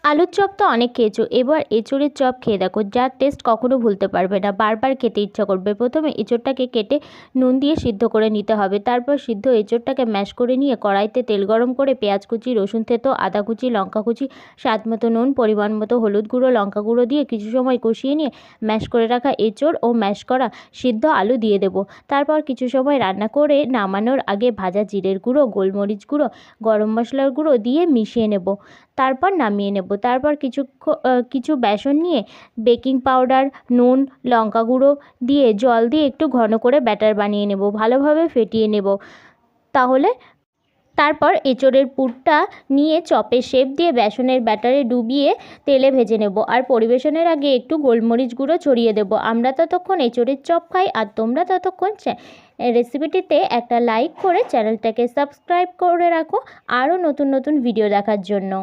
আলুর চপ তো অনেক খেয়েছো, এবার এঁচোড়ের চপ খেয়ে দেখো, যার টেস্ট কখনো ভুলতে পারবে না, বারবার খেতে ইচ্ছা করবে। প্রথমে এঁচোড়টাকে কেটে নুন দিয়ে সিদ্ধ করে নিতে হবে। তারপর সিদ্ধ এঁচোড়টাকে ম্যাশ করে নিয়ে কড়াইতে তেল গরম করে পেঁয়াজ কুচি, রসুন থেতো, আদা কুচি, লঙ্কা কুচি, স্বাদ মতো নুন, পরিমাণ মতো হলুদ গুঁড়ো, লঙ্কা গুঁড়ো দিয়ে কিছু সময় কষিয়ে নিয়ে ম্যাশ করে রাখা এঁচোড় ও ম্যাশ করা সিদ্ধ আলু দিয়ে দেবো। তারপর কিছু সময় রান্না করে নামানোর আগে ভাজা জিরের গুঁড়ো, গোলমরিচ গুঁড়ো, গরম মশলার গুঁড়ো দিয়ে মিশিয়ে নেব। তারপর নামিয়ে নেব। তারপর কিছু বেসন নিয়ে বেকিং পাউডার, নুন, লঙ্কা গুঁড়ো দিয়ে জল দিয়ে একটু ঘন করে ব্যাটার বানিয়ে নেব, ভালোভাবে ফেটিয়ে নেব। তাহলে তারপর এঁচোড়ের পুরটা নিয়ে চপের শেপ দিয়ে বেসনের ব্যাটারে ডুবিয়ে তেলে ভেজে নেব, আর পরিবেশনের আগে একটু গোলমরিচ গুঁড়ো ছড়িয়ে দেব। আমরা ততক্ষণ এঁচোড়ের চপ খাই, আর তোমরা ততক্ষণ রেসিপিটিতে একটা লাইক করে চ্যানেলটাকে সাবস্ক্রাইব করে রাখো আরও নতুন নতুন ভিডিও দেখার জন্য।